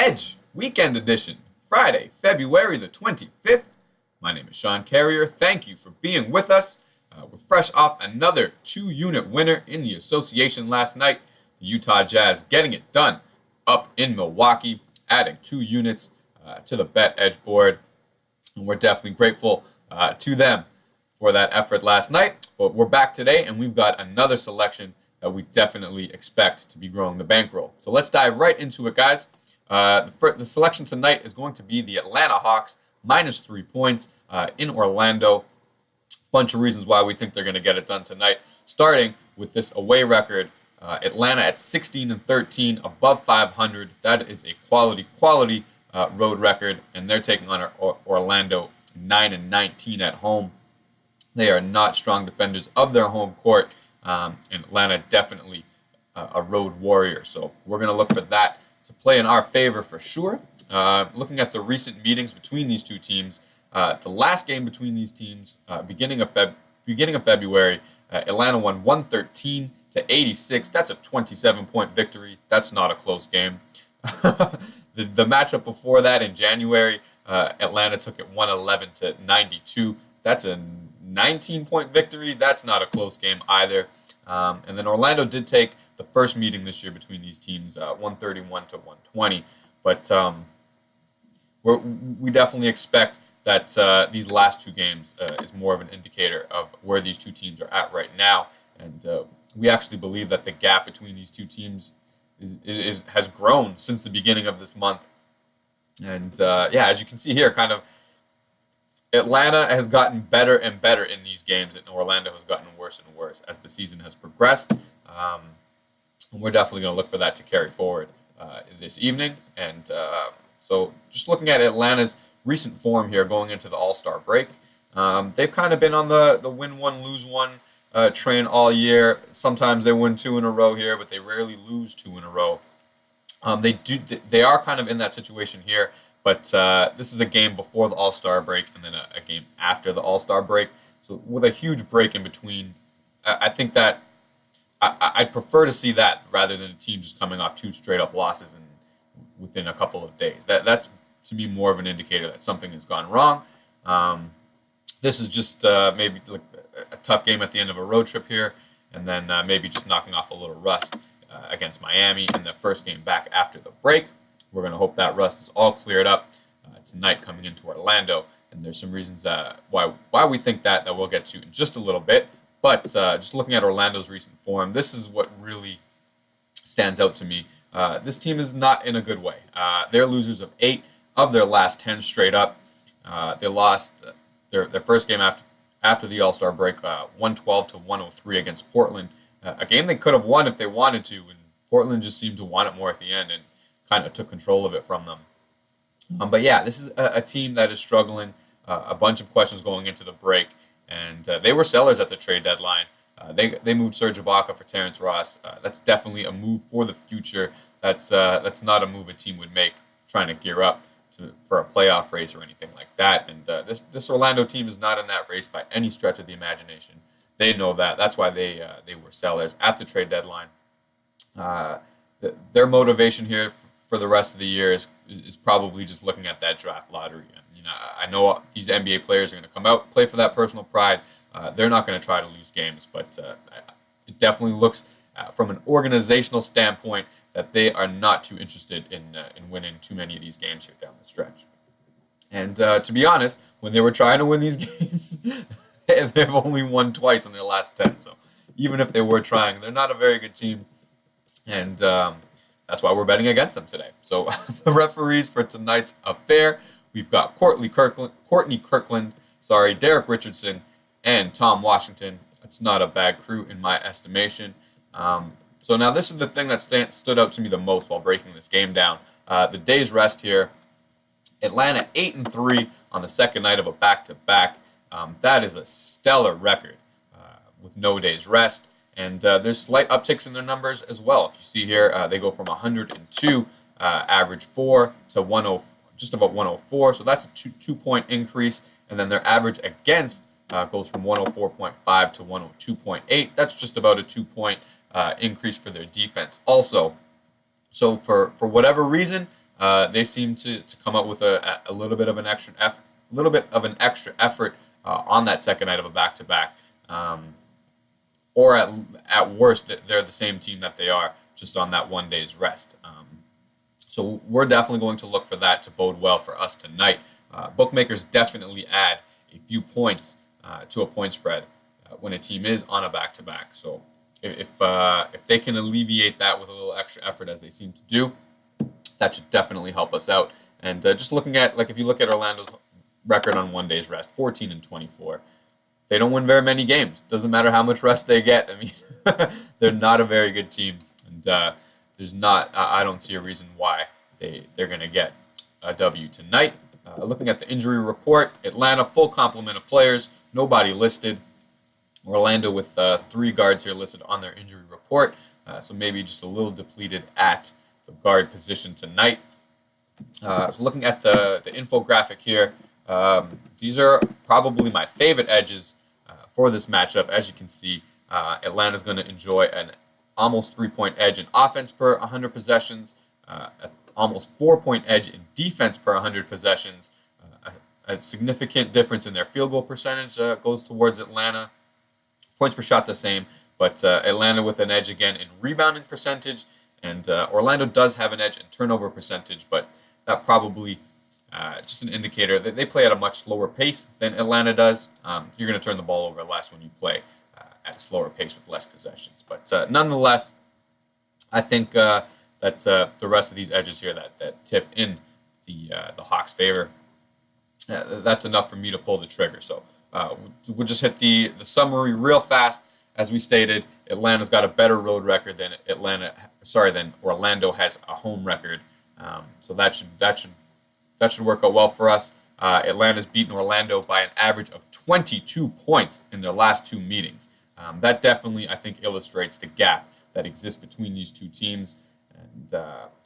Edge Weekend Edition, Friday, February the 25th. My name is Sean Carrier. Thank you for being with us. We're fresh off another 2-unit winner in the association last night. The Utah Jazz getting it done up in Milwaukee, adding 2 units to the Bet Edge board. And we're definitely grateful to them for that effort last night. But we're back today, and we've got another selection that we definitely expect to be growing the bankroll. So let's dive right into it, guys. The selection tonight is going to be the Atlanta Hawks -3 points in Orlando. Bunch of reasons why we think they're going to get it done tonight, starting with this away record. Atlanta at 16-13, above 500. That is a quality road record, and they're taking on Orlando 9-19 at home. They are not strong defenders of their home court, and Atlanta definitely a road warrior. So we're going to look for that to play in our favor for sure. Looking at the recent meetings between these two teams, the last game between these teams, beginning of February, Atlanta won 113-86. That's a 27-point victory. That's not a close game. The matchup before that in January, Atlanta took it 111-92. That's a 19-point victory. That's not a close game either. And then Orlando did take the first meeting this year between these teams, 131-120. But we definitely expect that these last 2 games is more of an indicator of where these two teams are at right now. And we actually believe that the gap between these two teams has grown since the beginning of this month. And as you can see here, kind of Atlanta has gotten better and better in these games, and Orlando has gotten worse and worse as the season has progressed. And we're definitely going to look for that to carry forward this evening. And so just looking at Atlanta's recent form here going into the All-Star break, they've kind of been on the win one, lose one train all year. Sometimes they win 2 in a row here, but they rarely lose 2 in a row. They are kind of in that situation here, but this is a game before the All-Star break and then a game after the All-Star break. So with a huge break in between, I think that I'd prefer to see that rather than a team just coming off 2 straight-up losses within a couple of days. That's, to me, more of an indicator that something has gone wrong. This is just maybe like a tough game at the end of a road trip here, and then maybe just knocking off a little rust against Miami in the first game back after the break. We're going to hope that rust is all cleared up tonight coming into Orlando, and there's some reasons why we think that we'll get to in just a little bit. But just looking at Orlando's recent form, this is what really stands out to me. This team is not in a good way. They're losers of 8 of their last 10 straight up. They lost their first game after the All-Star break, 112-103 against Portland. A game they could have won if they wanted to, and Portland just seemed to want it more at the end and kind of took control of it from them. But yeah, this is a team that is struggling. A bunch of questions going into the break, and they were sellers at the trade deadline. They moved Serge Ibaka for Terrence Ross. That's definitely a move for the future. That's not a move a team would make trying to gear up for a playoff race or anything like that. And this Orlando team is not in that race by any stretch of the imagination. They know that. That's why they were sellers at the trade deadline. Their motivation here for the rest of the year is probably just looking at that draft lottery. I know these NBA players are going to come out, play for that personal pride. They're not going to try to lose games, but it definitely looks from an organizational standpoint that they are not too interested in winning too many of these games here down the stretch. And to be honest, when they were trying to win these games, they've only won twice in their last 10. So even if they were trying, they're not a very good team. And that's why we're betting against them today. So the referees for tonight's affair, we've got Courtney Kirkland, Derek Richardson, and Tom Washington. It's not a bad crew in my estimation. So now this is the thing that stood out to me the most while breaking this game down. The day's rest here. Atlanta 8-3 on the second night of a back-to-back. That is a stellar record with no days rest. And there's slight upticks in their numbers as well. If you see here, they go from 102 average 4 to just about 104. So that's a 2-point increase. And then their average against goes from 104.5 to 102.8. That's just about a 2-point increase for their defense also. So for whatever reason, they seem to come up with a little bit of an extra effort, on that second night of a back-to-back. Or at worst, they're the same team that they are, just on that 1 day's rest. So we're definitely going to look for that to bode well for us tonight. Bookmakers definitely add a few points to a point spread when a team is on a back-to-back. So if they can alleviate that with a little extra effort, as they seem to do, that should definitely help us out. And just looking at, like, if you look at Orlando's record on 1 day's rest, 14-24. They don't win very many games. Doesn't matter how much rest they get. I mean, they're not a very good team, and I don't see a reason why they're going to get a W tonight. Looking at the injury report, Atlanta, full complement of players, nobody listed. Orlando with 3 guards here listed on their injury report, so maybe just a little depleted at the guard position tonight. So looking at the infographic here, these are probably my favorite edges for this matchup. As you can see, Atlanta's going to enjoy an almost 3-point edge in offense per 100 possessions, almost 4-point edge in defense per 100 possessions. A significant difference in their field goal percentage goes towards Atlanta. Points per shot the same, but Atlanta with an edge again in rebounding percentage, and Orlando does have an edge in turnover percentage, but that probably just an indicator that they play at a much slower pace than Atlanta does. You're going to turn the ball over less when you play at a slower pace with less possessions. But nonetheless, I think that the rest of these edges here that tip in the Hawks' favor, that's enough for me to pull the trigger. So we'll just hit the summary real fast. As we stated, Atlanta's got a better road record than Orlando has a home record. So that should work out well for us. Atlanta's beaten Orlando by an average of 22 points in their last 2 meetings. That definitely, I think, illustrates the gap that exists between these two teams. And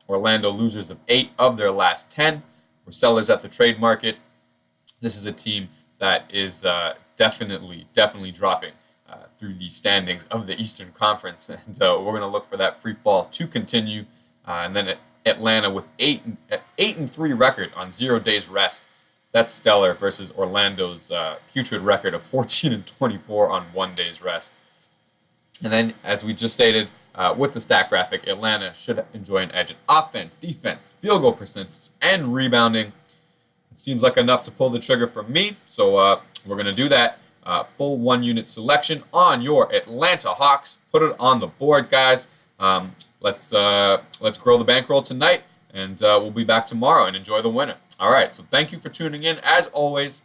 Orlando, losers of 8 of their last 10, were sellers at the trade market. This is a team that is definitely dropping through the standings of the Eastern Conference, and we're going to look for that free fall to continue. And then Atlanta with 8-3 record on 0 days rest. That's stellar versus Orlando's putrid record of 14-24 on 1 day's rest. And then, as we just stated with the stat graphic, Atlanta should enjoy an edge in offense, defense, field goal percentage, and rebounding. It seems like enough to pull the trigger from me, so we're going to do that. Full 1-unit selection on your Atlanta Hawks. Put it on the board, guys. Let's grow the bankroll tonight, and we'll be back tomorrow and enjoy the winner. All right, so thank you for tuning in. As always,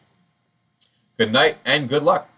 good night and good luck.